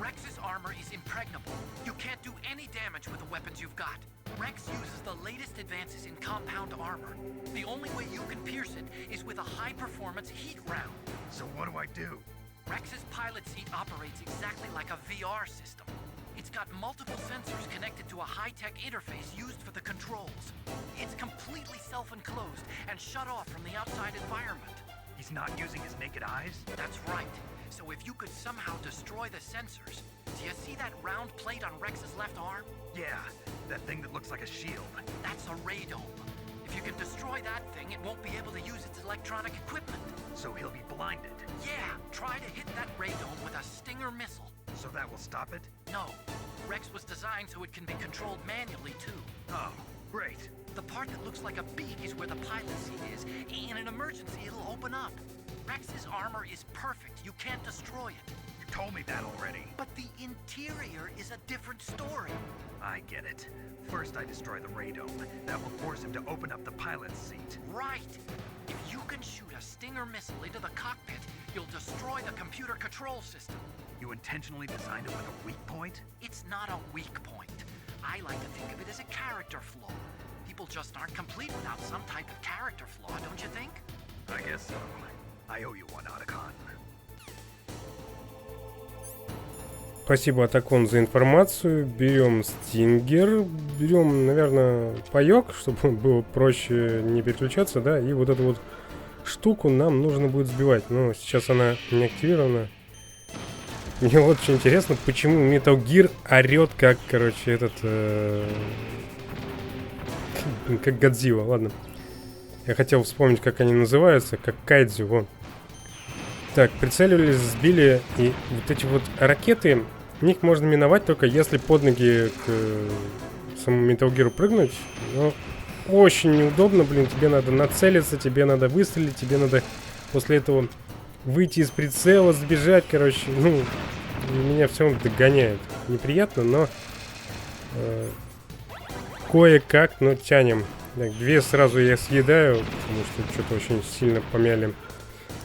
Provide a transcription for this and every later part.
Rex's armor is impregnable. You can't do any damage with the weapons you've got. Rex uses the latest advances in compound armor. The only way you can pierce it is with a high-performance heat round. So what do I do? Rex's pilot seat operates exactly like a VR system. It's got multiple sensors connected to a high-tech interface used for the controls. It's completely self-enclosed and shut off from the outside environment. He's not using his naked eyes? That's right. So if you could somehow destroy the sensors... Do you see that round plate on Rex's left arm? Yeah, that thing that looks like a shield. That's a radome. If you can destroy that thing, it won't be able to use its electronic equipment. So he'll be blinded. Yeah, try to hit that radome with a Stinger missile. So that will stop it? No. Rex was designed so it can be controlled manually, too. Oh, great. The part that looks like a beak is where the pilot seat is. In an emergency, it'll open up. Rex's armor is perfect. You can't destroy it. You told me that already. But the interior is a different story. I get it. First I destroy the radome. That will force him to open up the pilot's seat. Right. If you can shoot a Stinger missile into the cockpit, you'll destroy the computer control system. You intentionally designed it with a weak point? It's not a weak point. I like to think of it as a character flaw. People just aren't complete without some type of character flaw, don't you think? I guess so. I owe you one, Otacon. Спасибо, Атакон, за информацию. Берем стингер. Берем, наверное, паёк, чтобы было проще не переключаться, да. И вот эту вот штуку нам нужно будет сбивать. Но сейчас она не активирована. Мне вот очень интересно, почему Metal Gear орёт как, короче, этот... как Годзилла, ладно. Я хотел вспомнить, как они называются, как кайдзю, вон. Так, прицеливались, сбили, и вот эти вот ракеты, них можно миновать только если под ноги к самому Metal Gear прыгнуть. Но очень неудобно, блин, тебе надо нацелиться, тебе надо выстрелить, тебе надо после этого выйти из прицела, сбежать, короче, ну, меня все равно догоняет. Неприятно, но кое-как, но тянем. Так, две сразу я съедаю, потому что что-то очень сильно помяли.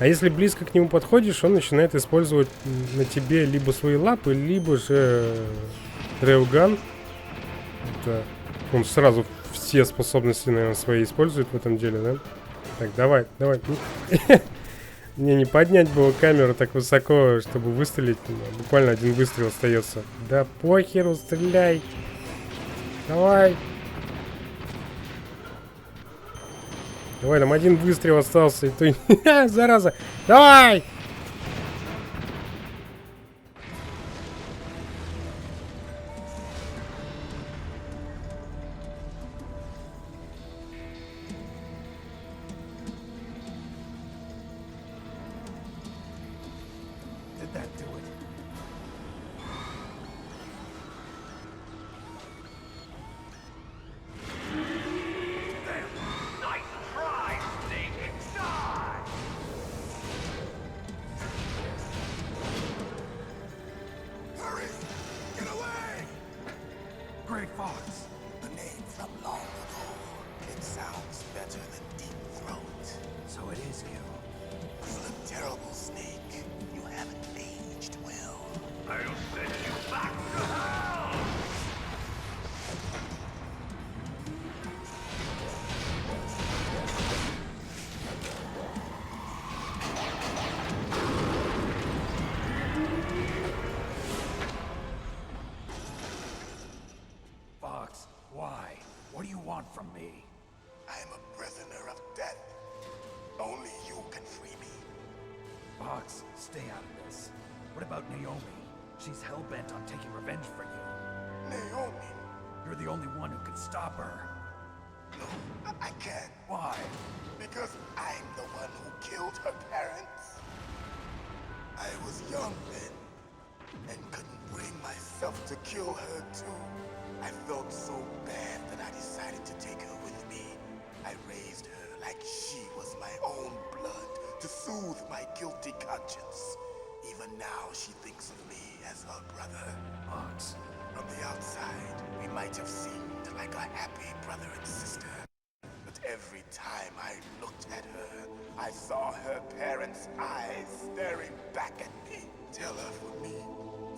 А если близко к нему подходишь, он начинает использовать на тебе либо свои лапы, либо же рейлган. Да. Он сразу все способности, наверное, свои использует в этом деле, да? Так, давай, давай. Мне не поднять было камеру так высоко, чтобы выстрелить. Буквально один выстрел остается. Да похеру, стреляй. Давай. Давай, там один выстрел остался, и то... Зараза! Давай!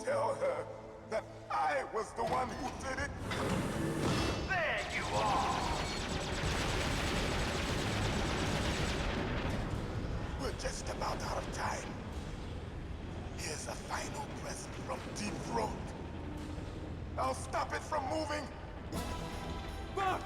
tell her that I was the one who did it? There you are! We're just about out of time. Here's a final present from Deep Throat. I'll stop it from moving. Fox!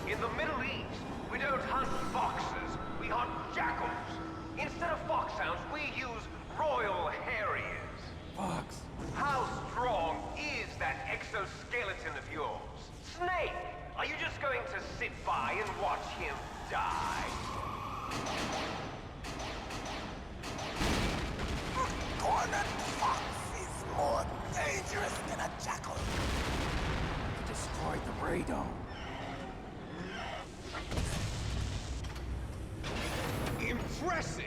In the Middle East, we don't hunt foxes, we hunt jackals. Instead of foxhounds, we use royal harriers. Fox. How strong is that exoskeleton of yours? Snake, are you just going to sit by and watch him die? Cornered fox is more dangerous than a jackal. Destroyed the radome. Impressive!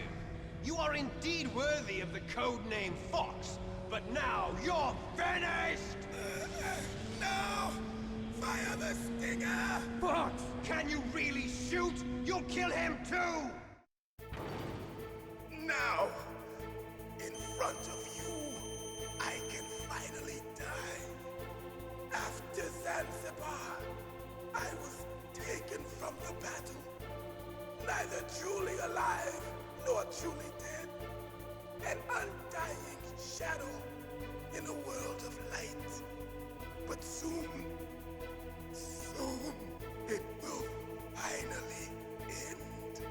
You are indeed worthy of the codename Fox, but now you're finished! No! Fire the stinger! Fox! Can you really shoot? You'll kill him too! Now, in front of you, I can finally die. After Zanzibar, I was taken from the battle. Neither truly alive, nor truly dead. An undying shadow in a world of light. But soon, it will finally end.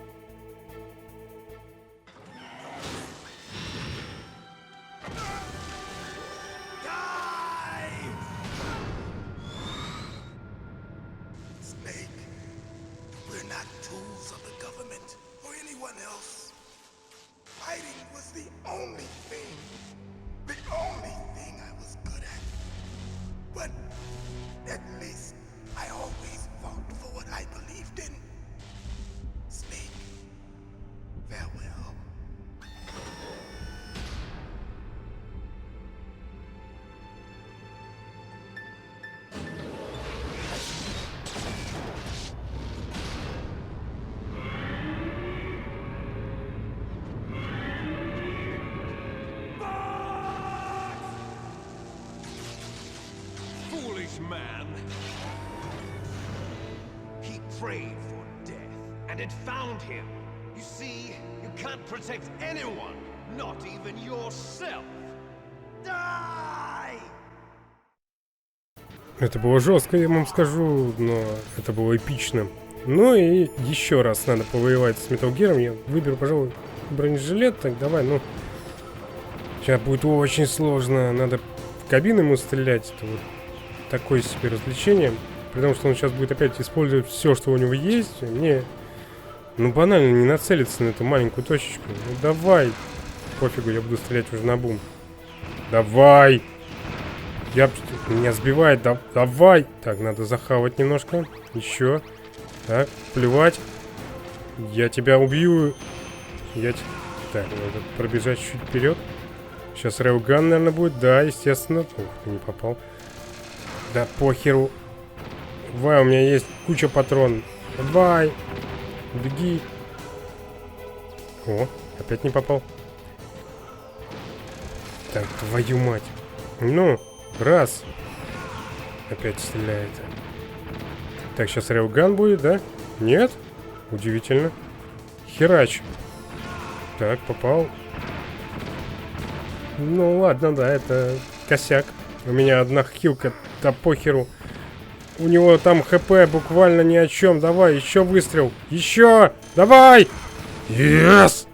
Die! Snake, we're not tools of the government or anyone else. Fighting was the only thing I was good at. But at least I always fought for what I believed in. Snake, farewell. Foolish man. He prayed for death, and it found him. You see, you can't protect anyone, not even yourself. Die! Это было жестко, я вам скажу, но это было эпично. Ну и еще раз надо повоевать с Metal Gear. Я выберу, пожалуй, бронежилет. Так, давай, ну. Сейчас будет очень сложно. Надо в кабину ему стрелять. Это вот такое себе развлечение. Потому что он сейчас будет опять использовать все, что у него есть. Мне, ну, банально не нацелиться на эту маленькую точечку. Ну, давай. Пофигу, я буду стрелять уже на бум. Давай. Меня сбивает. Давай. Так, надо захавать немножко. Еще. Так, плевать. Я тебя убью. Так, надо пробежать чуть вперед. Сейчас рейлган, наверное, будет. Да, естественно. Ух, ты не попал. Да похеру. Давай, у меня есть куча патронов. Давай. Беги. О, опять не попал. Так, твою мать. Ну, раз. Опять стреляет. Так, сейчас рейлган будет, да? Нет? Удивительно. Херач. Так, попал. Ну ладно, да, это косяк. У меня одна хилка, да похеру. У него там хп буквально ни о чем. Давай, еще выстрел. Еще! Давай! Yes!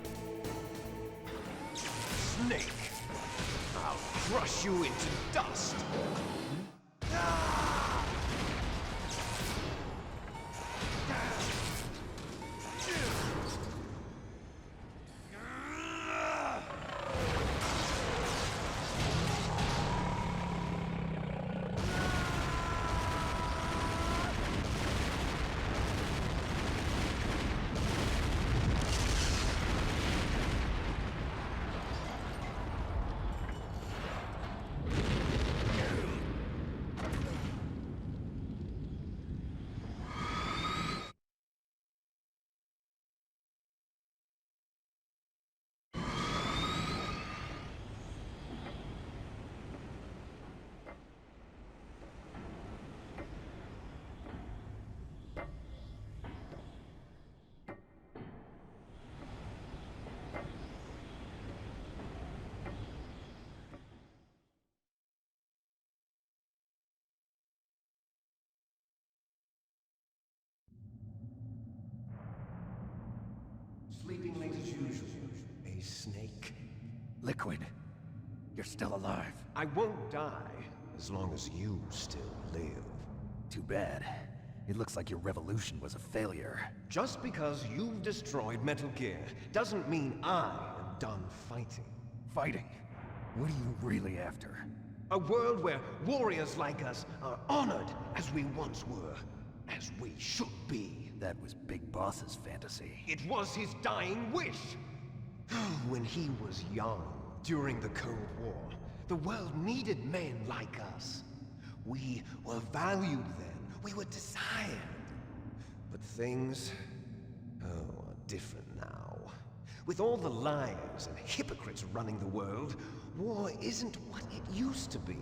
usual. A snake. Liquid, you're still alive. I won't die as long as you still live. Too bad. It looks like your revolution was a failure. Just because you've destroyed Metal Gear doesn't mean I am done fighting. Fighting? What are you really after? A world where warriors like us are honored as we once were, as we should be. That was Big Boss's fantasy. It was his dying wish. When he was young, during the Cold War, the world needed men like us. We were valued then. We were desired. But things, are different now. With all the liars and hypocrites running the world, war isn't what it used to be.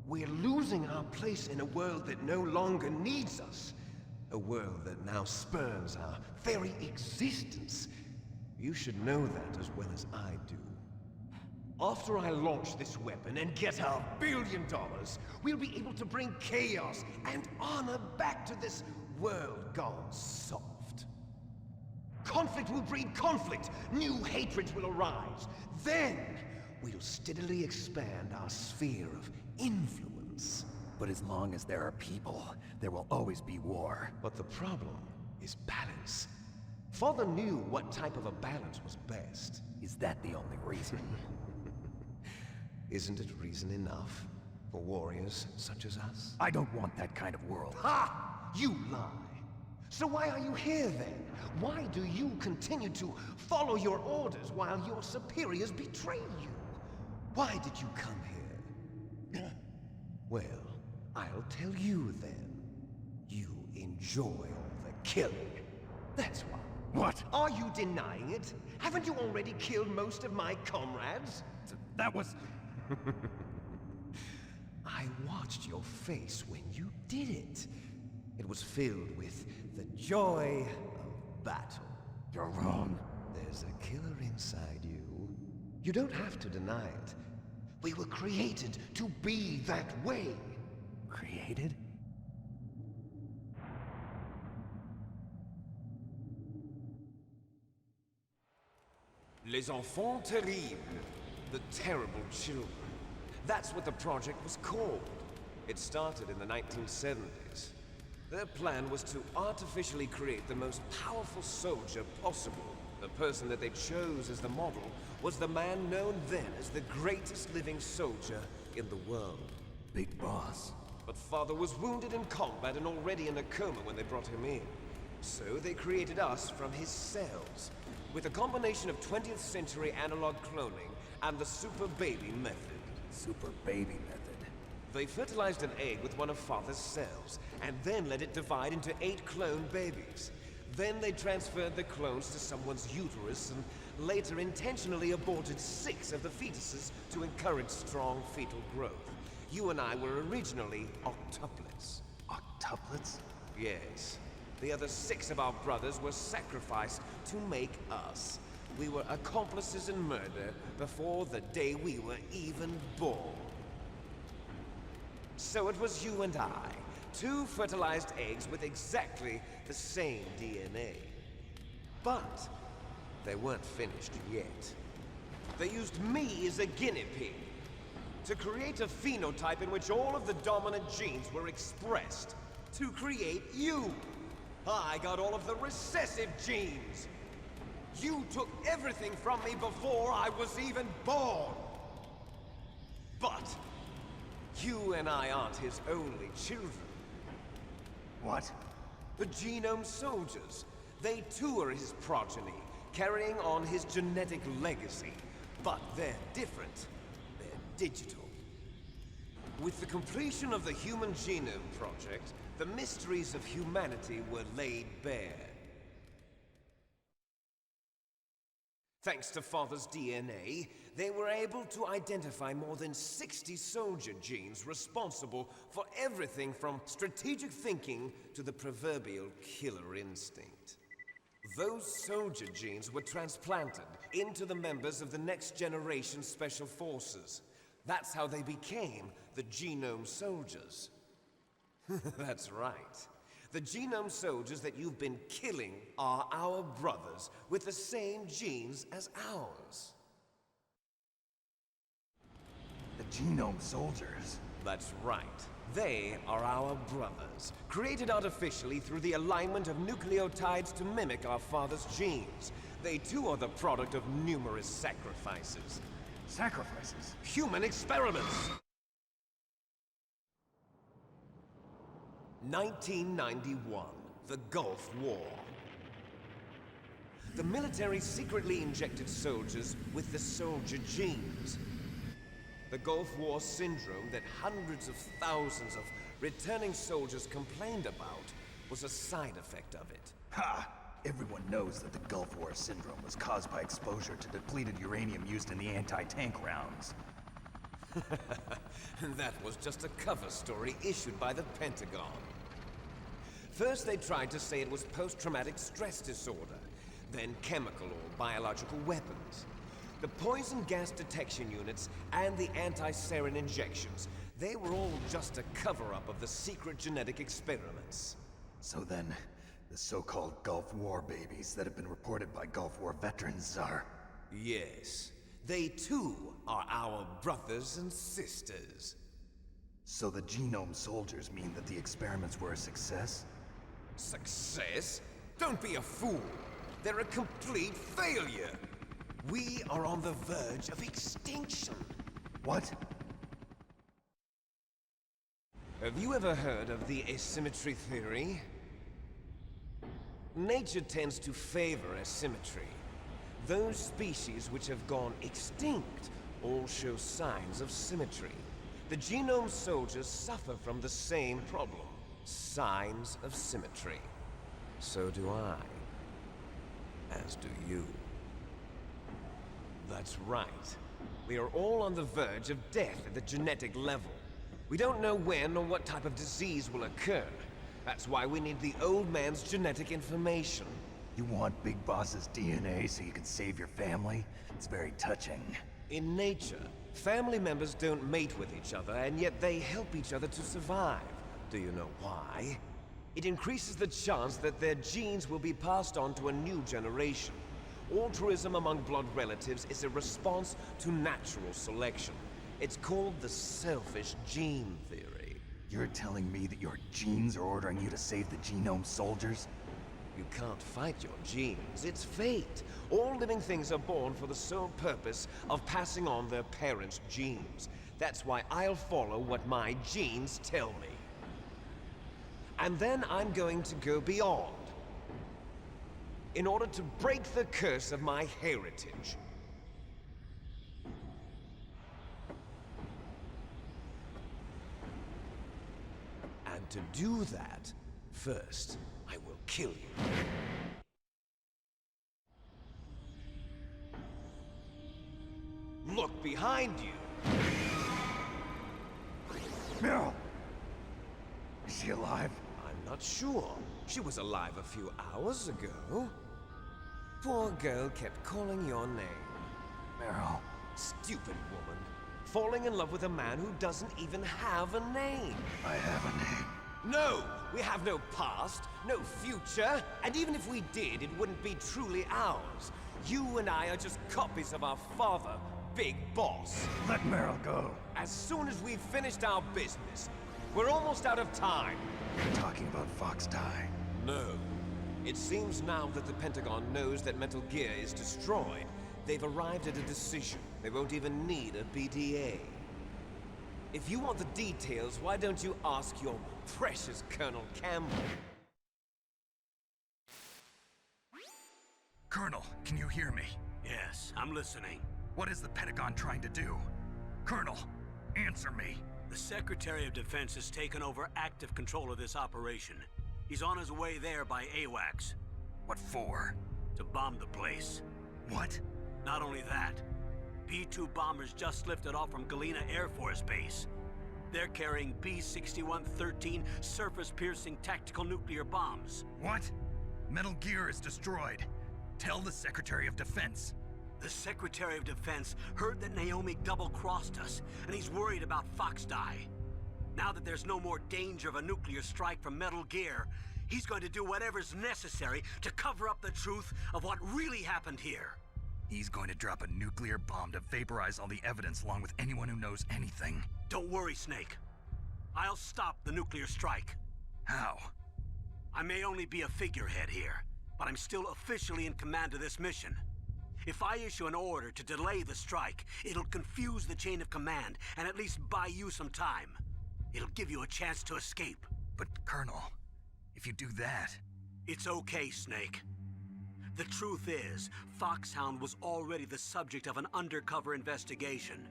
We're losing our place in a world that no longer needs us. A world that now spurns our very existence. You should know that as well as I do. After I launch this weapon and get our $1 billion, we'll be able to bring chaos and honor back to this world gone soft. Conflict will breed conflict. New hatreds will arise. Then, we'll steadily expand our sphere of influence. But as long as there are people, there will always be war. But the problem is balance. Father knew what type of a balance was best. Is that the only reason? Isn't it reason enough for warriors such as us? I don't want that kind of world. Ha! You lie! So why are you here then? Why do you continue to follow your orders while your superiors betray you? Why did you come here? Well, I'll tell you then. You enjoy all the killing. That's why. What? Are you denying it? Haven't you already killed most of my comrades? That was... I watched your face when you did it. It was filled with the joy of battle. You're wrong. There's a killer inside you. You don't have to deny it. We were created to be that way. Created? Les enfants terribles. The terrible children. That's what the project was called. It started in the 1970s. Their plan was to artificially create the most powerful soldier possible. The person that they chose as the model was the man known then as the greatest living soldier in the world. Big Boss. But Father was wounded in combat and already in a coma when they brought him in. So they created us from his cells, with a combination of 20th century analog cloning and the super baby method. Super baby method. They fertilized an egg with one of Father's cells, and then let it divide into 8 clone babies. Then they transferred the clones to someone's uterus, and later intentionally aborted 6 of the fetuses to encourage strong fetal growth. You and I were originally octuplets. Octuplets? Yes. The other 6 of our brothers were sacrificed to make us. We were accomplices in murder before the day we were even born. So it was you and I, 2 fertilized eggs with exactly the same DNA. But they weren't finished yet. They used me as a guinea pig to create a phenotype in which all of the dominant genes were expressed. To create you. I got all of the recessive genes. You took everything from me before I was even born. But you and I aren't his only children. What? The Genome Soldiers. They too are his progeny, carrying on his genetic legacy. But they're different. They're digital. With the completion of the Human Genome Project, the mysteries of humanity were laid bare. Thanks to Father's DNA, they were able to identify more than 60 soldier genes responsible for everything from strategic thinking to the proverbial killer instinct. Those soldier genes were transplanted into the members of the next generation special forces. That's how they became the Genome Soldiers. That's right. The genome soldiers that you've been killing are our brothers with the same genes as ours. The genome soldiers? That's right. They are our brothers, created artificially through the alignment of nucleotides to mimic our father's genes. They too are the product of numerous sacrifices. Sacrifices? Human experiments! 1991, the Gulf War. The military secretly injected soldiers with the soldier genes. The Gulf War syndrome that hundreds of thousands of returning soldiers complained about was a side effect of it. Ha! Everyone knows that the Gulf War syndrome was caused by exposure to depleted uranium used in the anti-tank rounds. That was just a cover story issued by the Pentagon. First they tried to say it was post-traumatic stress disorder, then chemical or biological weapons. The poison gas detection units and the anti-sarin injections, they were all just a cover-up of the secret genetic experiments. So then, the so-called Gulf War babies that have been reported by Gulf War veterans are... Yes, they too are our brothers and sisters. So the genome soldiers mean that the experiments were a success? Success? Don't be a fool! They're a complete failure! We are on the verge of extinction. What? Have you ever heard of the asymmetry theory? Nature tends to favor asymmetry. Those species which have gone extinct all show signs of symmetry. The genome soldiers suffer from the same problem. Signs of symmetry. So do I. As do you. That's right. We are all on the verge of death at the genetic level. We don't know when or what type of disease will occur. That's why we need the old man's genetic information. You want Big Boss's DNA so you can save your family? It's very touching. In nature, family members don't mate with each other, and yet they help each other to survive. Do you know why? It increases the chance that their genes will be passed on to a new generation. Altruism among blood relatives is a response to natural selection. It's called the selfish gene theory. You're telling me that your genes are ordering you to save the genome soldiers? You can't fight your genes. It's fate. All living things are born for the sole purpose of passing on their parents' genes. That's why I'll follow what my genes tell me. And then I'm going to go beyond. In order to break the curse of my heritage. And to do that, first, I will kill you. Look behind you! Meryl! Is she alive? I'm not sure. She was alive a few hours ago. Poor girl kept calling your name. Meryl. Stupid woman. Falling in love with a man who doesn't even have a name. I have a name. No! We have no past, no future, and even if we did, it wouldn't be truly ours. You and I are just copies of our father, Big Boss. Let Meryl go. As soon as we've finished our business, we're almost out of time. You're talking about FOXHOUND. No. It seems now that the Pentagon knows that Metal Gear is destroyed. They've arrived at a decision. They won't even need a BDA. If you want the details, why don't you ask your precious Colonel Campbell? Colonel, can you hear me? Yes, I'm listening. What is the Pentagon trying to do? Colonel, answer me. The Secretary of Defense has taken over active control of this operation. He's on his way there by AWACS. What for? To bomb the place. What? Not only that, B-2 bombers just lifted off from Galena Air Force Base. They're carrying B-6113 surface-piercing tactical nuclear bombs. What? Metal Gear is destroyed. Tell the Secretary of Defense. The Secretary of Defense heard that Naomi double-crossed us, and he's worried about FOXHOUND. Now that there's no more danger of a nuclear strike from Metal Gear, He's going to do whatever's necessary to cover up the truth of what really happened here. He's going to drop a nuclear bomb to vaporize all the evidence along with anyone who knows anything. Don't worry, Snake. I'll stop the nuclear strike. How? I may only be a figurehead here, but I'm still officially in command of this mission. If I issue an order to delay the strike, it'll confuse the chain of command and at least buy you some time. It'll give you a chance to escape. But, Colonel, if you do that... It's okay, Snake. The truth is, FOXHOUND was already the subject of an undercover investigation.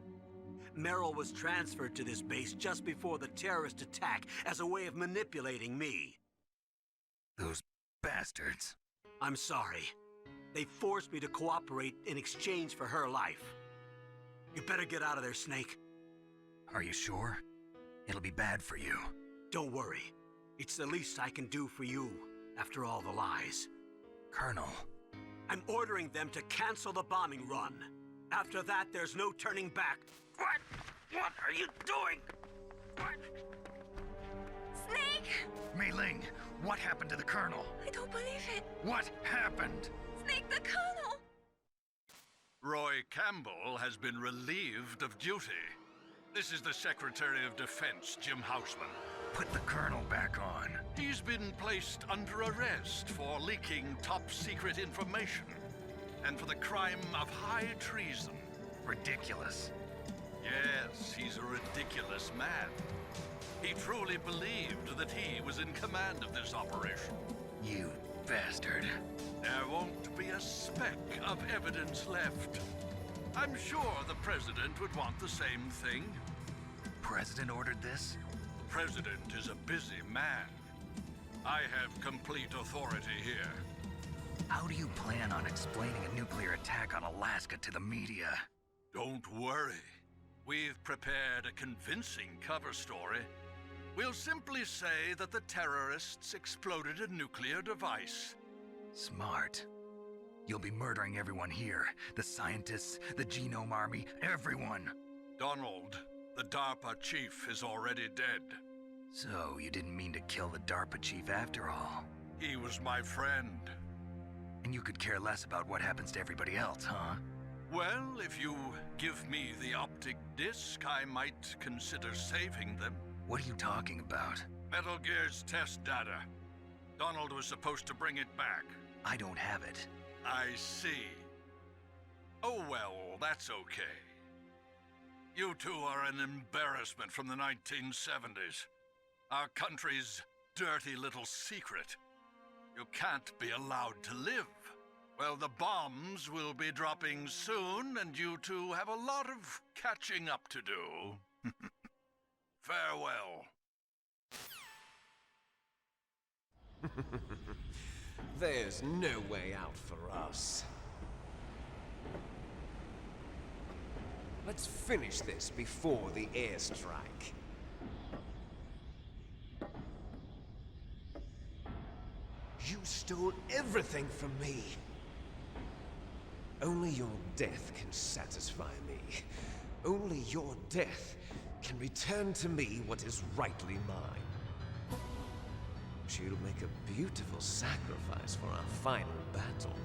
Merrill was transferred to this base just before the terrorist attack as a way of manipulating me. Those bastards. I'm sorry. They forced me to cooperate in exchange for her life. You better get out of there, Snake. Are you sure? It'll be bad for you. Don't worry. It's the least I can do for you, after all the lies. Colonel. I'm ordering them to cancel the bombing run. After that, there's no turning back. What? What are you doing? What? Snake! Mei Ling, what happened to the Colonel? I don't believe it. What happened? Snake, the Colonel! Roy Campbell has been relieved of duty. This is the Secretary of Defense, Jim Houseman. Put the Colonel back on. He's been placed under arrest for leaking top-secret information and for the crime of high treason. Ridiculous. Yes, he's a ridiculous man. He truly believed that he was in command of this operation. You bastard. There won't be a speck of evidence left. I'm sure the President would want the same thing. President ordered this? President is a busy man. I have complete authority here. How do you plan on explaining a nuclear attack on Alaska to the media? Don't worry. We've prepared a convincing cover story. We'll simply say that the terrorists exploded a nuclear device. Smart. You'll be murdering everyone here. The scientists, the Genome Army, everyone. Donald, the DARPA chief, is already dead. So, you didn't mean to kill the DARPA chief after all. He was my friend. And you could care less about what happens to everybody else, huh? Well, if you give me the optic disc, I might consider saving them. What are you talking about? Metal Gear's test data. Donald was supposed to bring it back. I don't have it. I see. Oh well, that's okay. You two are an embarrassment from the 1970s. Our country's dirty little secret. You can't be allowed to live. Well, the bombs will be dropping soon, and you two have a lot of catching up to do. Farewell. There's no way out for us. Let's finish this before the airstrike. You stole everything from me. Only your death can satisfy me. Only your death can return to me what is rightly mine. She'll make a beautiful sacrifice for our final battle.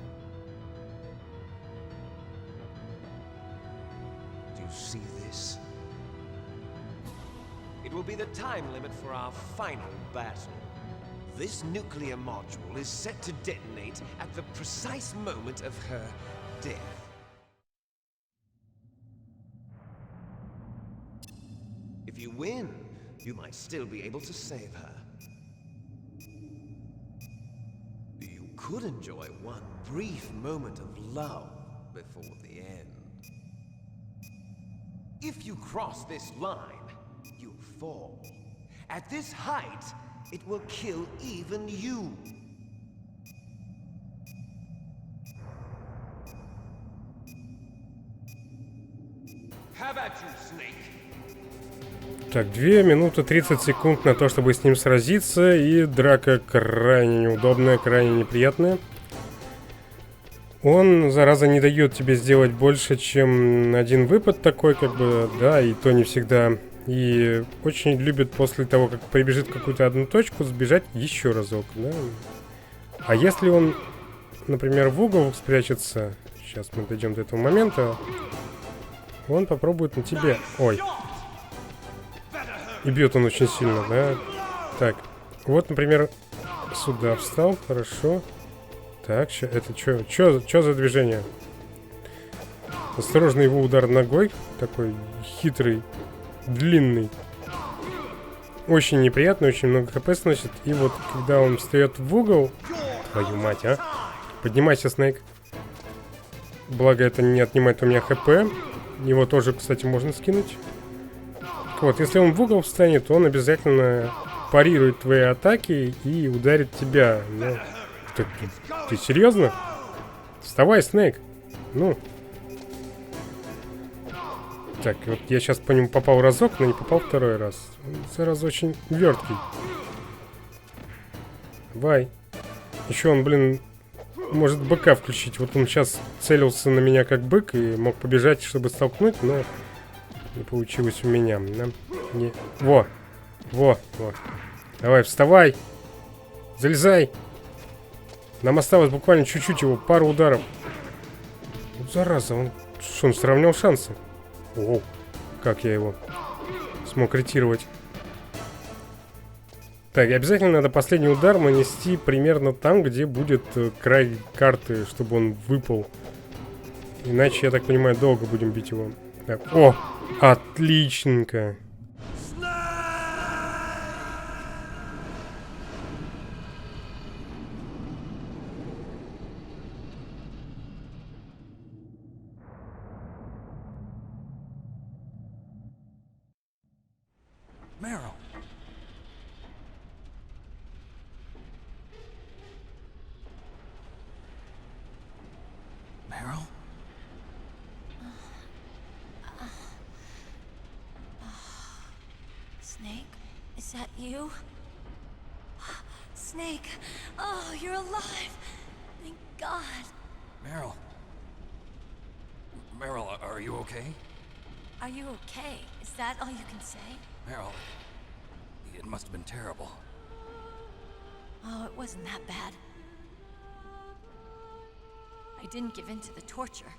Do you see this? It will be the time limit for our final battle. This nuclear module is set to detonate at the precise moment of her death. If you win, you might still be able to save her. You could enjoy one brief moment of love before the end. If you cross this line, you'll fall. At this height, it will kill even you. How about you, Snake? Так, 2 минуты 30 секунд на то, чтобы с ним сразиться, и драка крайне неудобная, крайне неприятная. Он, зараза, не дает тебе сделать больше, чем один выпад такой, как бы, да, и то не всегда И очень любит после того, как прибежит в какую-то одну точку, сбежать еще разок, да? А если он, например, в угол спрячется, сейчас мы дойдем до этого момента, он попробует на тебе... Ой. И бьет он очень сильно, да? Так, вот, например, сюда встал, хорошо. Так, это что за движение? Осторожно, его удар ногой, такой хитрый, длинный. Очень неприятно, очень много хп сносит. И вот, когда он встает в угол... Твою мать, а? Поднимайся, Снейк. Благо, это не отнимает у меня хп. Его тоже, кстати, можно скинуть. Вот, если он в угол встанет, он обязательно парирует твои атаки и ударит тебя. Ну, ты серьезно? Вставай, Снейк. Ну. Так, вот я сейчас по нему попал разок, но не попал второй раз. Он сразу очень верткий. Давай. Еще он, блин, может быка включить. Вот он сейчас целился на меня как бык и мог побежать, чтобы столкнуть, но не получилось у меня. Не... Во. Давай, вставай. Залезай. Нам осталось буквально чуть-чуть его, пару ударов. Вот зараза, он сравнял шансы. О, как я его смог ретировать. Так, обязательно надо последний удар нанести примерно там, где будет край карты, чтобы он выпал. Иначе, я так понимаю, долго будем бить его. Так, о, отличненько. Meryl. Meryl? Snake, is that you? Snake, oh, you're alive. Thank God. Meryl. Meryl, are you okay? Are you okay? Is that all you can say? Meryl, it must have been terrible. Oh, it wasn't that bad. I didn't give in to the torture.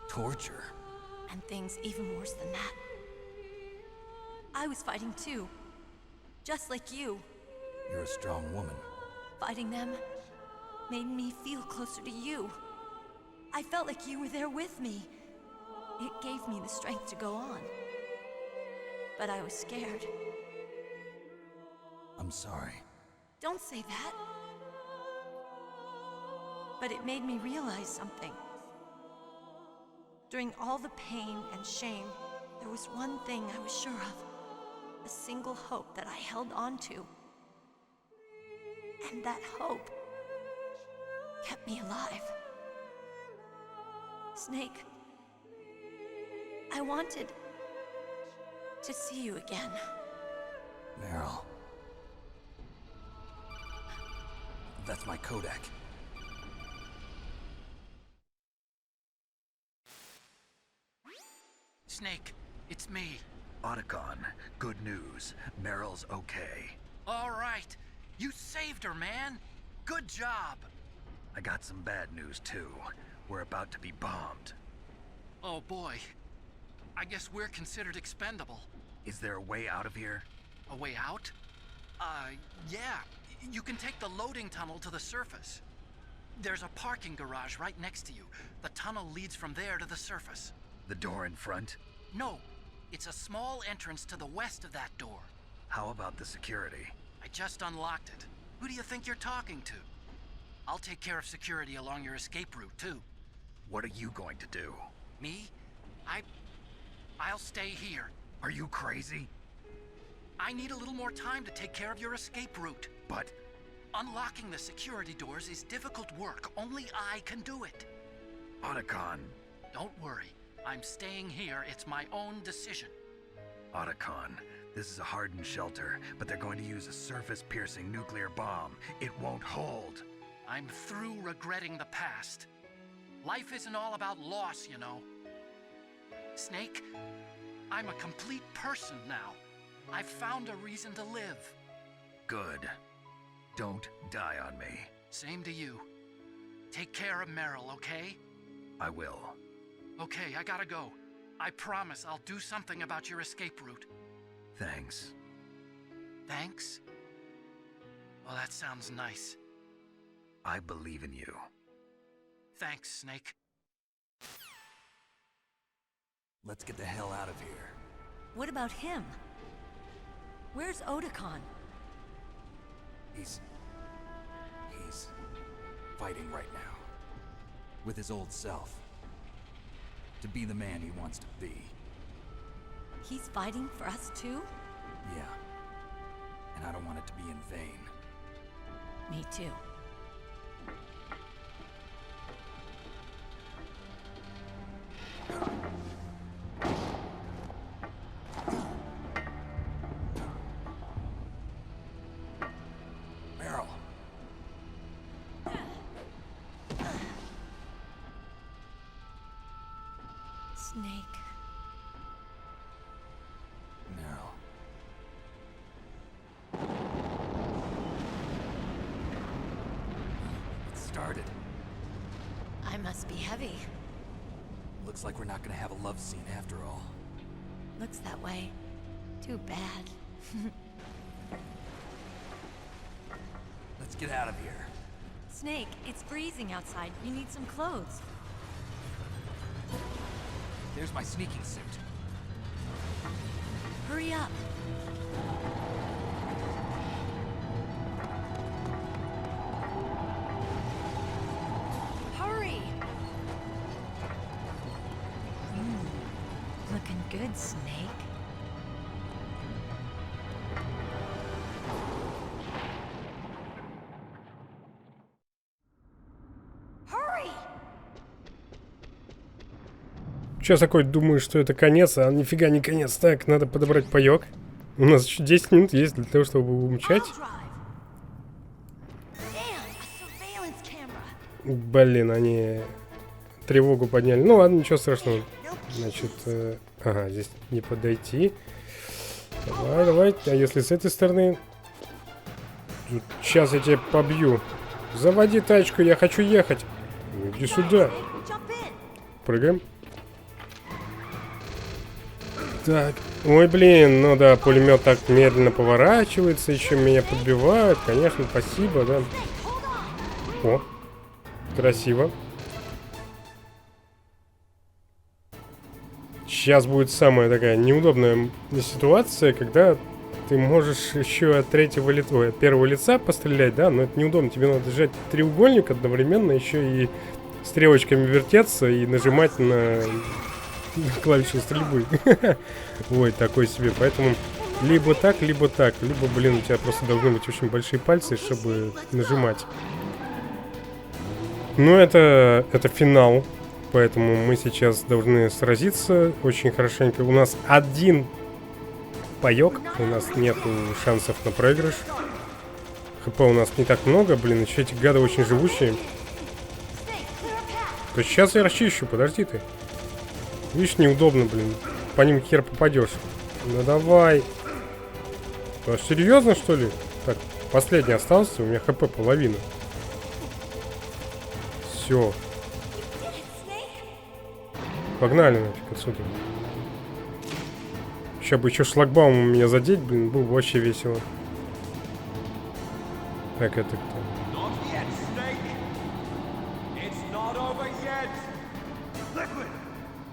Torture? And things even worse than that. I was fighting too. Just like you. You're a strong woman. Fighting them made me feel closer to you. I felt like you were there with me. It gave me the strength to go on. But I was scared. I'm sorry. Don't say that. But it made me realize something. During all the pain and shame, there was one thing I was sure of. A single hope that I held on to. And that hope kept me alive. Snake, I wanted to see you again. Meryl. That's my Kodak. Snake, it's me. Otacon, good news. Meryl's okay. All right. You saved her, man. Good job. I got some bad news, too. We're about to be bombed. Oh, boy. I guess we're considered expendable. Is there a way out of here? A way out? Yeah. You can take the loading tunnel to the surface. There's a parking garage right next to you. The tunnel leads from there to the surface. The door in front? No. It's a small entrance to the west of that door. How about the security? I just unlocked it. Who do you think you're talking to? I'll take care of security along your escape route, too. What are you going to do? Me? I'll stay here. Are you crazy? I need a little more time to take care of your escape route. But... Unlocking the security doors is difficult work. Only I can do it. Otacon. Don't worry. I'm staying here. It's my own decision. Otacon, this is a hardened shelter, but they're going to use a surface-piercing nuclear bomb. It won't hold. I'm through regretting the past. Life isn't all about loss, you know. Snake, I'm a complete person now. I've found a reason to live. Good. Don't die on me. Same to you. Take care of Meryl, okay? I will. Okay, I gotta go. I promise I'll do something about your escape route. Thanks. Thanks? Well, that sounds nice. I believe in you. Thanks, Snake. Let's get the hell out of here. What about him? Where's Otakon? He's fighting right now. With his old self. To be the man he wants to be. He's fighting for us too? Yeah. And I don't want it to be in vain. Me too. Meryl. Snake. Meryl. It started. I must be heavy. Looks like we're not gonna have a love scene after all. Looks that way. Too bad. Let's get out of here. Snake, it's freezing outside. You need some clothes. There's my sneaking suit. Hurry up. Hurry! Looking good, Snake. Hurry! Сейчас такой думаю, что это конец, а нифига не конец. Так, надо подобрать паёк. У нас еще 10 минут есть для того, чтобы умчать. Блин, они тревогу подняли. Ну ладно, ничего страшного. Значит, ага, здесь не подойти. Давай, давай. А если с этой стороны? Сейчас я тебя побью. Заводи тачку, я хочу ехать. Иди сюда. Прыгаем. Так. Ой, блин, ну да, пулемет так медленно поворачивается, еще меня подбивают. Конечно, спасибо, да. О, красиво. Сейчас будет самая такая неудобная ситуация, когда ты можешь еще от третьего лица, ой, от первого лица пострелять, да, но это неудобно. Тебе надо держать треугольник одновременно, еще и стрелочками вертеться и нажимать на клавиши стрельбы. Ой, такой себе. Поэтому либо так, либо так. Либо, блин, у тебя просто должны быть очень большие пальцы, чтобы нажимать. Но это финал. Поэтому мы сейчас должны сразиться очень хорошенько. У нас один паёк. У нас нету шансов на проигрыш. ХП у нас не так много. Блин, еще эти гады очень живущие. То есть сейчас я расчищу. Подожди ты. Видишь, неудобно, блин. По ним хер попадешь. Ну давай. А, серьезно, что ли? Так, последний остался. У меня ХП половина. Все. Погнали нафиг отсюда. Сейчас бы еще шлагбаумом меня задеть, блин, было бы вообще весело. Так, это кто?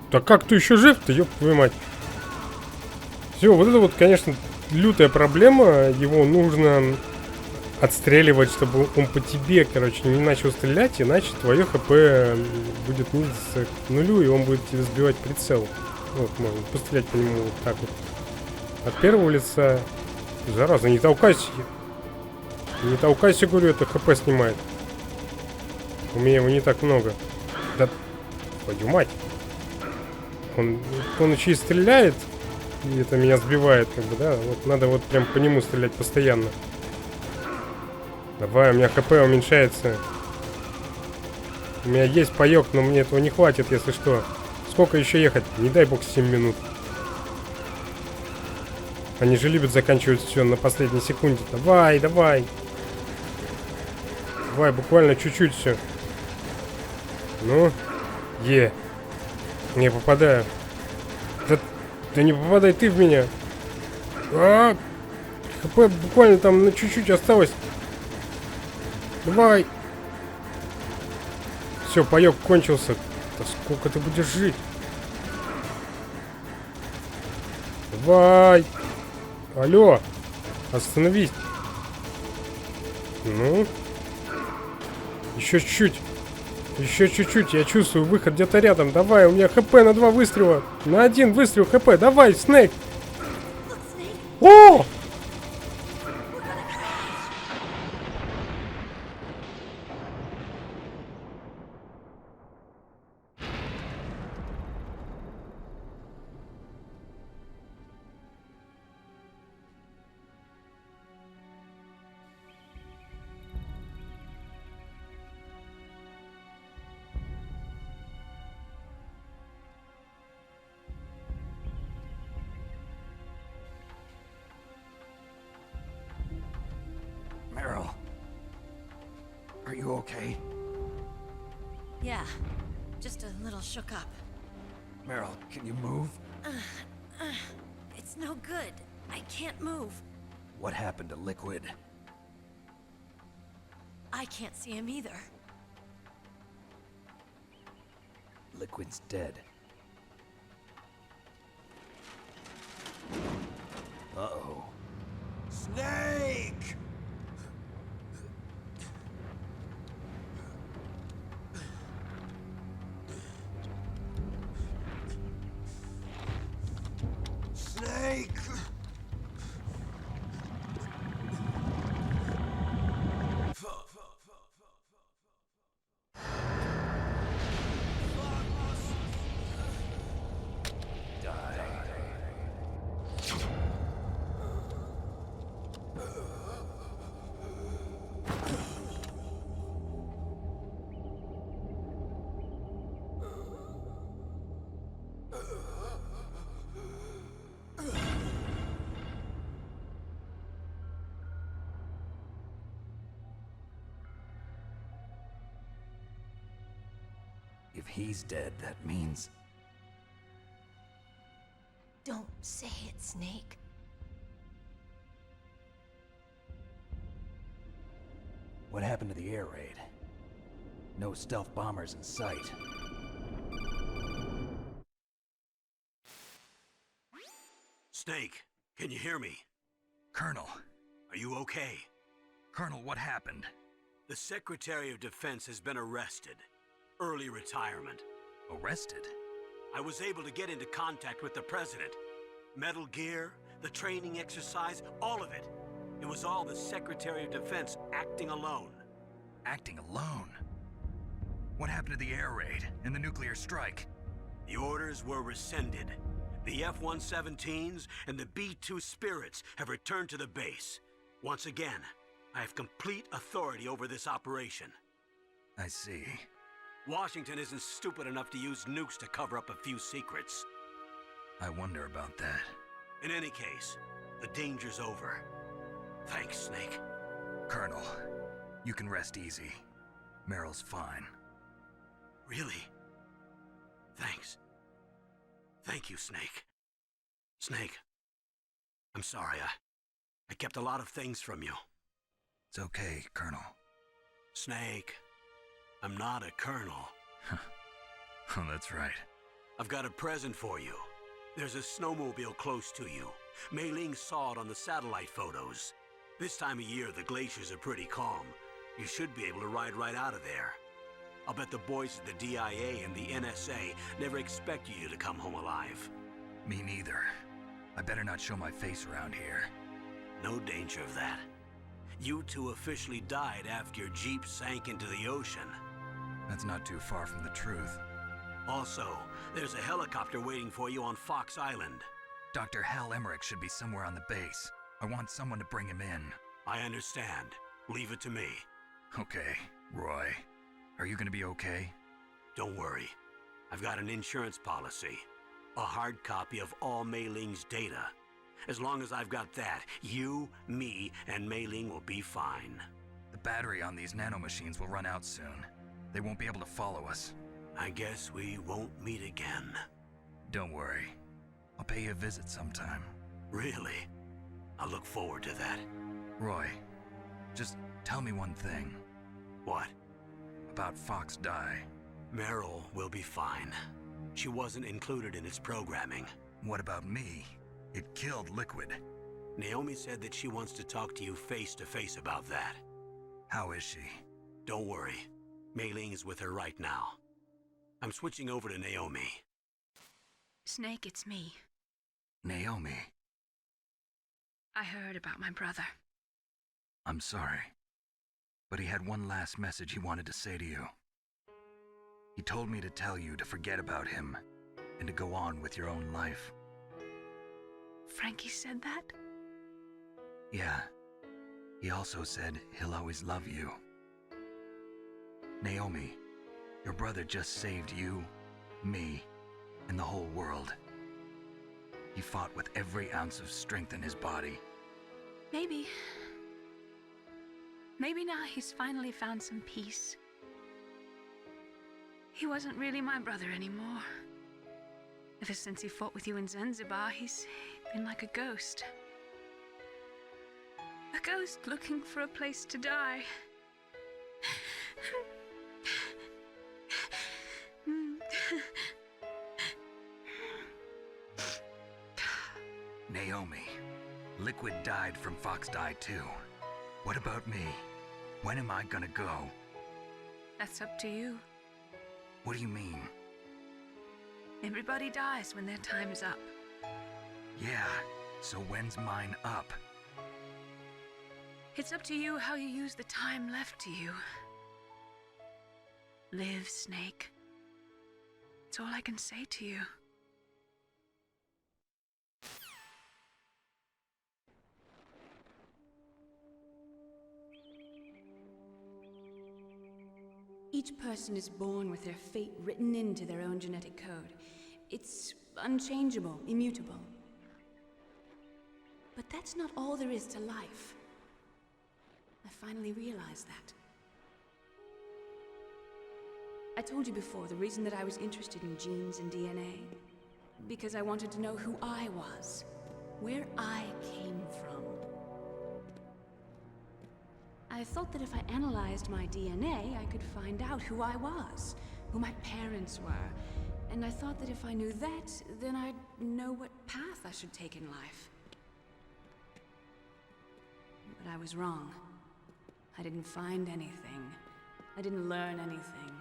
Так как ты еще жив-то, ёб твою мать? Все, вот это вот, конечно, лютая проблема. Его нужно отстреливать, чтобы он по тебе, короче, не начал стрелять, иначе твое ХП будет снизиться к нулю, и он будет тебе сбивать прицел. Вот, можно пострелять по нему вот так вот. От первого лица. Зараза, не толкайся. Не толкайся, говорю, это ХП снимает. У меня его не так много. Да, твою мать. Он еще и стреляет, и это меня сбивает, как бы, да. Вот надо вот прям по нему стрелять постоянно. Давай, у меня ХП уменьшается. У меня есть паёк, но мне этого не хватит, если что. Сколько еще ехать? Не дай бог 7 минут. Они же любят заканчивать все на последней секунде. Давай, давай. Давай, буквально чуть-чуть все. Ну, не попадаю. Да не попадай ты в меня. ХП буквально там на чуть-чуть осталось. Давай. Все, паёк кончился. Да сколько ты будешь жить? Давай. Алло. Остановись. Ну. Еще чуть-чуть. Еще чуть-чуть. Я чувствую выход где-то рядом. Давай, у меня ХП на 2 выстрела. На 1 выстрел ХП. Давай, Снейк. О! Meryl, are you okay? Yeah, just a little shook up. Meryl, can you move? It's no good. I can't move. What happened to Liquid? I can't see him either. Liquid's dead. Uh-oh. Snake! Snake! If he's dead, that means... Don't say it, Snake. What happened to the air raid? No stealth bombers in sight. Snake, can you hear me? Colonel. Are you okay? Colonel, what happened? The Secretary of Defense has been arrested. Early retirement. Arrested? I was able to get into contact with the President. Metal Gear, the training exercise, all of it. It was all the Secretary of Defense acting alone. Acting alone? What happened to the air raid and the nuclear strike? The orders were rescinded. The F-117s and the B-2 Spirits have returned to the base. Once again, I have complete authority over this operation. I see. Washington isn't stupid enough to use nukes to cover up a few secrets. I wonder about that. In any case, the danger's over. Thanks, Snake. Colonel, you can rest easy. Meryl's fine. Really? Thanks. Thank you, Snake. Snake, I'm sorry. I kept a lot of things from you. It's okay, Colonel. Snake, I'm not a colonel. Oh, that's right. I've got a present for you. There's a snowmobile close to you. Mei Ling saw it on the satellite photos. This time of year, the glaciers are pretty calm. You should be able to ride right out of there. I'll bet the boys at the DIA and the NSA never expected you to come home alive. Me neither. I better not show my face around here. No danger of that. You two officially died after your Jeep sank into the ocean. That's not too far from the truth. Also, there's a helicopter waiting for you on Fox Island. Dr. Hal Emmerich should be somewhere on the base. I want someone to bring him in. I understand. Leave it to me. Okay, Roy. Are you gonna be okay? Don't worry. I've got an insurance policy. A hard copy of all Mei Ling's data. As long as I've got that, you, me, and Mei Ling will be fine. The battery on these nanomachines will run out soon. They won't be able to follow us. I guess we won't meet again. Don't worry. I'll pay you a visit sometime. Really? I look forward to that. Roy, just tell me one thing. What? About Fox Die. Meryl will be fine. She wasn't included in its programming. What about me? It killed Liquid. Naomi said that she wants to talk to you face to face about that. How is she? Don't worry. Mei Ling is with her right now. I'm switching over to Naomi. Snake, it's me. Naomi. I heard about my brother. I'm sorry. But he had one last message he wanted to say to you. He told me to tell you to forget about him and to go on with your own life. Frankie said that? Yeah. He also said he'll always love you. Naomi, your brother just saved you, me, and the whole world. He fought with every ounce of strength in his body. Maybe. Maybe now he's finally found some peace. He wasn't really my brother anymore. Ever since he fought with you in Zanzibar, he's been like a ghost. A ghost looking for a place to die. Naomi, Liquid died from Fox Die too. What about me? When am I gonna go? That's up to you. What do you mean? Everybody dies when their time is up. Yeah, so when's mine up? It's up to you how you use the time left to you. Live, Snake. That's all I can say to you. Each person is born with their fate written into their own genetic code. It's unchangeable, immutable. But that's not all there is to life. I finally realized that. I told you before the reason that I was interested in genes and DNA. Because I wanted to know who I was, where I came from. I thought that if I analyzed my DNA, I could find out who I was, who my parents were, and I thought that if I knew that, then I'd know what path I should take in life. But I was wrong. I didn't find anything. I didn't learn anything.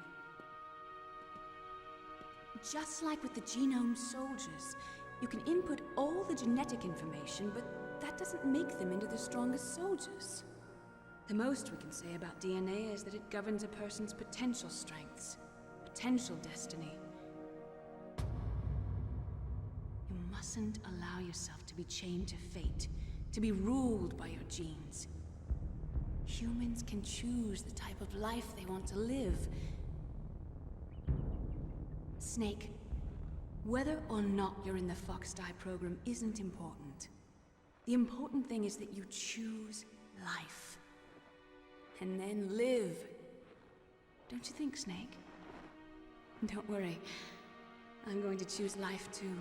Just like with the genome soldiers, you can input all the genetic information, but that doesn't make them into the strongest soldiers. The most we can say about DNA is that it governs a person's potential strengths, potential destiny. You mustn't allow yourself to be chained to fate, to be ruled by your genes. Humans can choose the type of life they want to live. Snake, whether or not you're in the Fox Die program isn't important. The important thing is that you choose life. And then live. Don't you think, Snake? Don't worry. I'm going to choose life too.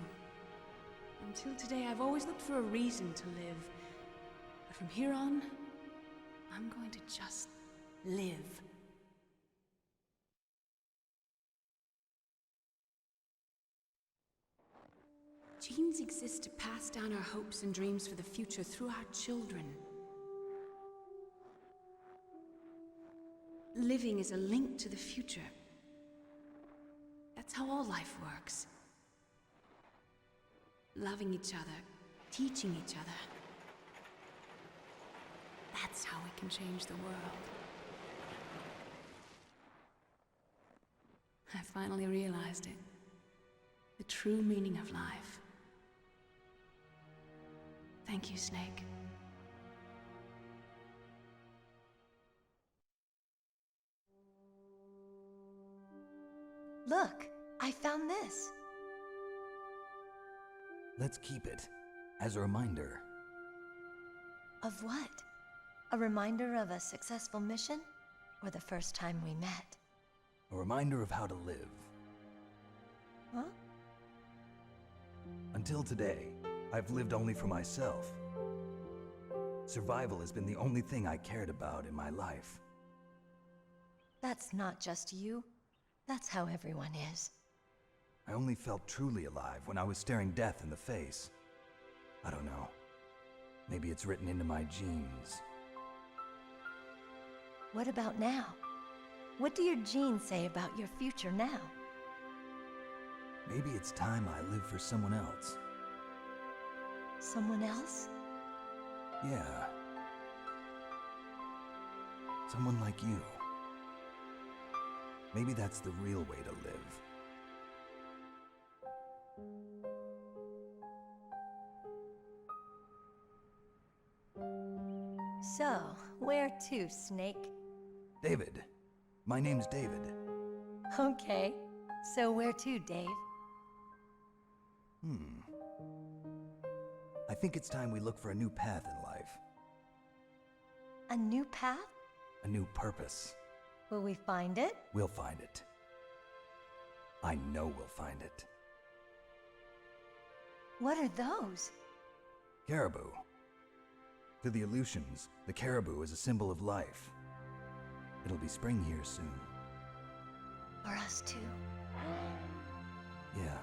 Until today, I've always looked for a reason to live. But from here on, I'm going to just live. Genes exist to pass down our hopes and dreams for the future through our children. Living is a link to the future. That's how all life works. Loving each other, teaching each other. That's how we can change the world. I finally realized it. The true meaning of life. Thank you, Snake. Look, I found this. Let's keep it. As a reminder. Of what? A reminder of a successful mission? Or the first time we met? A reminder of how to live. Huh? Until today, I've lived only for myself. Survival has been the only thing I cared about in my life. That's not just you. That's how everyone is. I only felt truly alive when I was staring death in the face. I don't know. Maybe it's written into my genes. What about now? What do your genes say about your future now? Maybe it's time I live for someone else. Someone else? Yeah. Someone like you. Maybe that's the real way to live. So, where to, Snake? David. My name's David. Okay. So where to, Dave? I think it's time we look for a new path in life. A new path? A new purpose. Will we find it? We'll find it. I know we'll find it. What are those? Caribou. To the Aleutians, the caribou is a symbol of life. It'll be spring here soon. For us too. Yeah.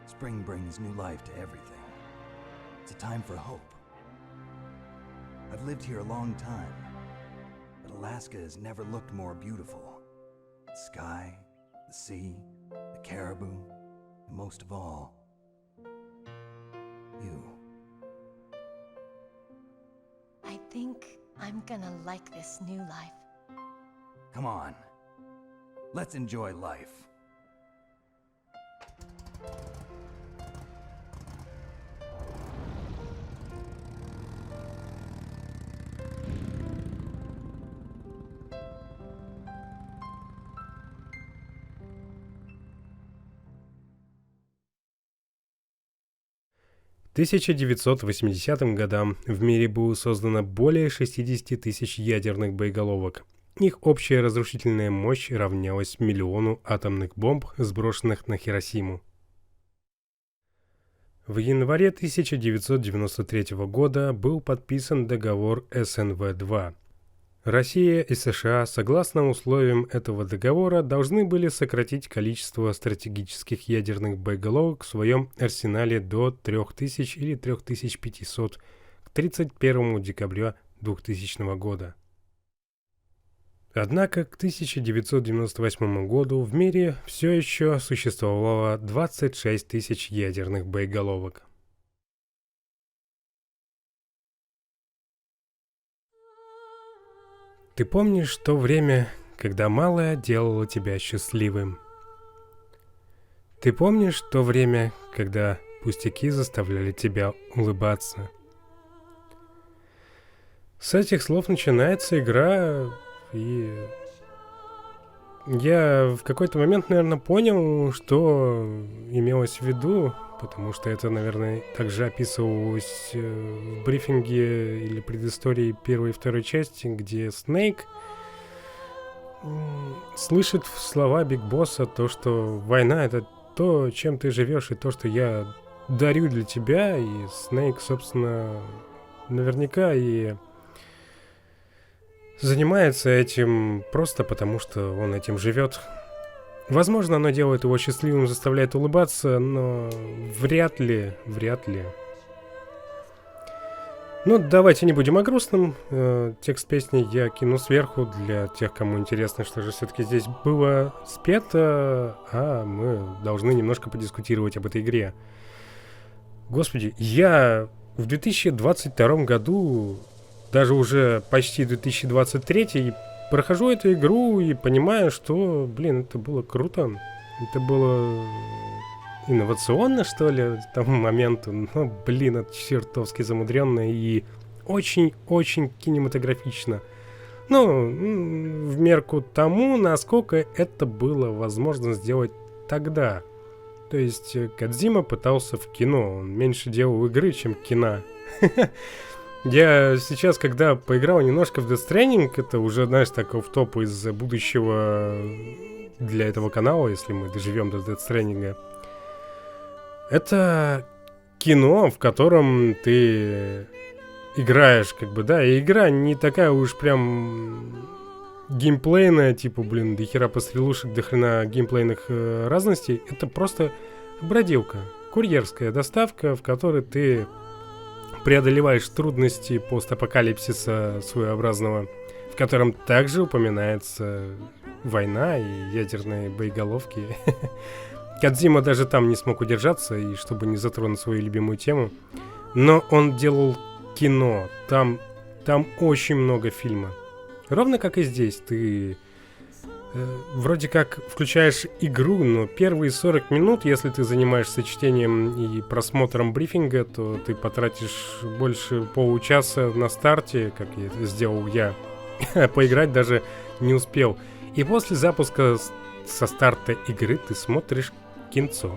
Spring brings new life to everything. It's a time for hope. I've lived here a long time, but Alaska has never looked more beautiful. The sky, the sea, the caribou, and most of all, you. I think I'm gonna like this new life. Come on. Let's enjoy life. К 1980 годам в мире было создано более 60 тысяч ядерных боеголовок. Их общая разрушительная мощь равнялась 1 миллиону атомных бомб, сброшенных на Хиросиму. В январе 1993 года был подписан договор СНВ-2. Россия и США, согласно условиям этого договора, должны были сократить количество стратегических ядерных боеголовок в своем арсенале до 3000 или 3500 к 31 декабря 2000 года. Однако к 1998 году в мире все еще существовало 26 тысяч ядерных боеголовок. Ты помнишь то время, когда малое делало тебя счастливым? Ты помнишь то время, когда пустяки заставляли тебя улыбаться? С этих слов начинается игра, и я в какой-то момент, наверное, понял, что имелось в виду, потому что это, наверное, также описывалось в брифинге или предыстории первой и второй части, где Снейк слышит слова Биг Босса, то, что война — это то, чем ты живешь, и то, что я дарю для тебя, и Снейк, собственно, наверняка и занимается этим просто потому, что он этим живет. Возможно, оно делает его счастливым, заставляет улыбаться, но вряд ли. Ну, давайте не будем о грустном. Текст песни я кину сверху для тех, кому интересно, что же все-таки здесь было спето, а мы должны немножко подискутировать об этой игре. Господи, я в 2022 году, даже уже почти 2023, прохожу эту игру и понимаю, что, это было круто. Это было инновационно, что ли, к тому моменту. Но, это чертовски замудренно и очень-очень кинематографично. Ну, в мерку тому, насколько это было возможно сделать тогда. То есть Кодзима пытался в кино, он меньше делал игры, чем кино. Я сейчас, когда поиграл немножко в Death Stranding, это уже, знаешь, так офф-топ из будущего для этого канала, если мы доживем до Death Stranding. Это кино, в котором ты играешь, как бы, да, и игра не такая уж прям геймплейная, типа, блин, до хера пострелушек, до хрена геймплейных разностей. Это просто бродилка, курьерская доставка, в которой ты преодолеваешь трудности постапокалипсиса своеобразного, в котором также упоминается война и ядерные боеголовки. Кодзима даже там не смог удержаться, и чтобы не затронуть свою любимую тему. Но он делал кино, там очень много фильма. Ровно как и здесь, ты вроде как включаешь игру, но первые 40 минут, если ты занимаешься чтением и просмотром брифинга, то ты потратишь больше получаса на старте, как это сделал я. Поиграть даже не успел. И после запуска со старта игры ты смотришь кинцо,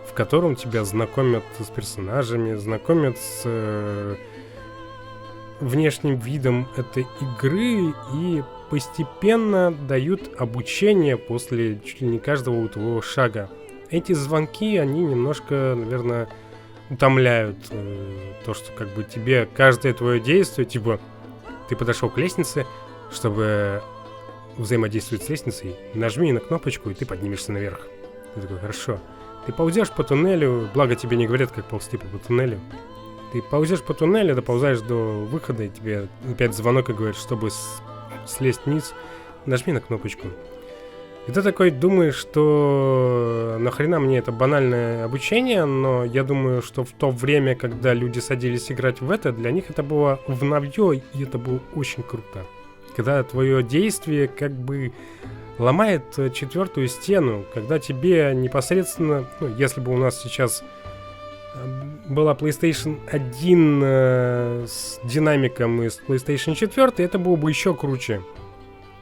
в котором тебя знакомят с персонажами, знакомят с внешним видом этой игры и постепенно дают обучение после чуть ли не каждого твоего шага. Эти звонки, они немножко, наверное, утомляют то, что как бы тебе каждое твое действие, типа ты подошел к лестнице, чтобы взаимодействовать с лестницей, нажми на кнопочку, и ты поднимешься наверх. Ты такой, хорошо. Ты ползешь по туннелю, благо тебе не говорят, как ползти по туннелю. Ты ползешь по туннелю, доползаешь до выхода, и тебе опять звонок и говорит, чтобы слезть вниз, нажми на кнопочку. И ты такой думаешь, что нахрена мне это банальное обучение, но я думаю, что в то время, когда люди садились играть в это, для них это было вновь, и это было очень круто. Когда твое действие как бы ломает четвертую стену, когда тебе непосредственно, ну, если бы у нас сейчас была PlayStation 1 с динамиком и с PlayStation 4, это было бы еще круче.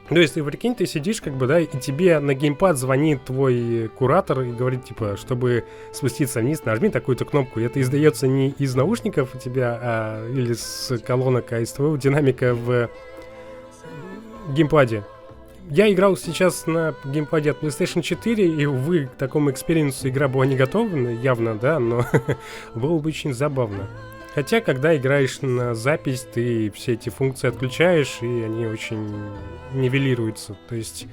То есть, ты прикинь, ты сидишь, как бы, да, и тебе на геймпад звонит твой куратор и говорит, типа, чтобы спуститься вниз, нажми такую-то кнопку. И это издается не из наушников у тебя, или с колонок, а из твоего динамика в геймпаде. Я играл сейчас на геймпаде от PlayStation 4, и, увы, к такому экспириенсу игра была не готова, явно, да, но было бы очень забавно. Хотя, когда играешь на запись, ты все эти функции отключаешь, и они очень нивелируются. То есть,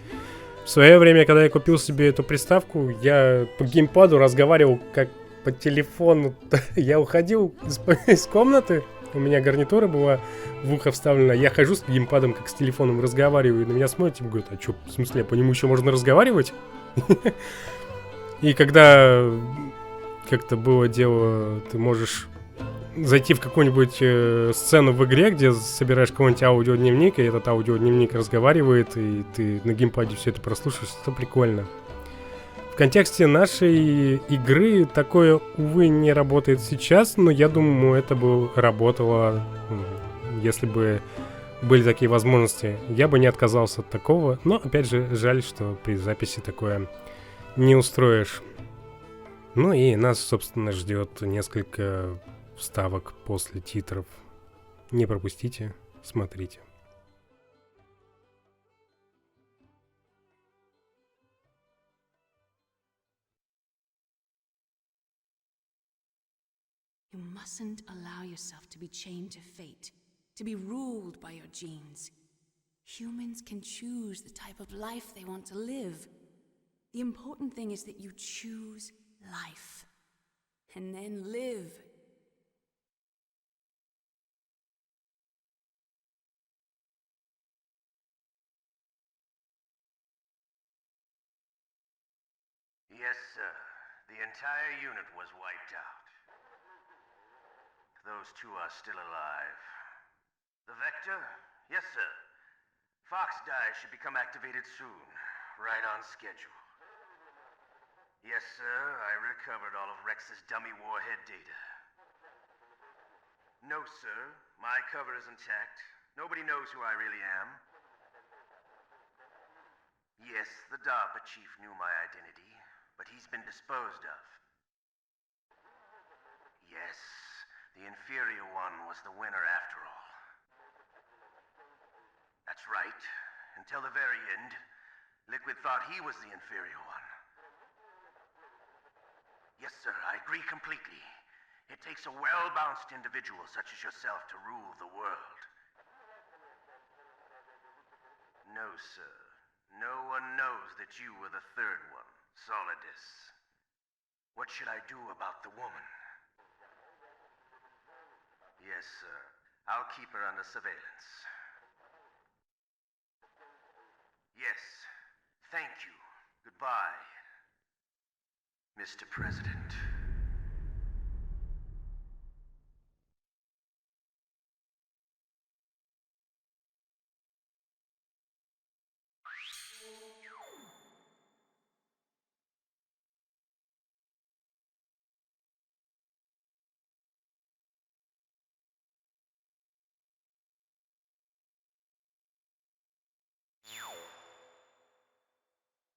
в свое время, когда я купил себе эту приставку, я по геймпаду разговаривал как по телефону. Я уходил из комнаты, у меня гарнитура была в ухо вставлена, я хожу с геймпадом, как с телефоном, разговариваю, и на меня смотрят и говорят, а что, в смысле, по нему еще можно разговаривать? И когда как-то было дело, ты можешь зайти в какую-нибудь сцену в игре, где собираешь какой-нибудь аудиодневник, и этот аудиодневник разговаривает, и ты на геймпаде все это прослушаешь, это прикольно. В контексте нашей игры такое, увы, не работает сейчас, но я думаю, это бы работало, если бы были такие возможности. Я бы не отказался от такого, но, опять же, жаль, что при записи такое не устроишь. Ну и нас, собственно, ждет несколько вставок после титров. Не пропустите, смотрите. You mustn't allow yourself to be chained to fate, to be ruled by your genes. Humans can choose the type of life they want to live. The important thing is that you choose life, and then live. Yes, sir. The entire unit was wiped out. Those two are still alive. The Vector? Yes, sir. Fox die should become activated soon. Right on schedule. Yes, sir. I recovered all of Rex's dummy warhead data. No, sir. My cover is intact. Nobody knows who I really am. Yes, the DARPA chief knew my identity, but he's been disposed of. Yes, the inferior one was the winner after all. That's right. Until the very end, Liquid thought he was the inferior one. Yes, sir, I agree completely. It takes a well-balanced individual such as yourself to rule the world. No, sir. No one knows that you were the third one, Solidus. What should I do about the woman? Yes, sir. I'll keep her under surveillance. Yes. Thank you. Goodbye, Mr. President.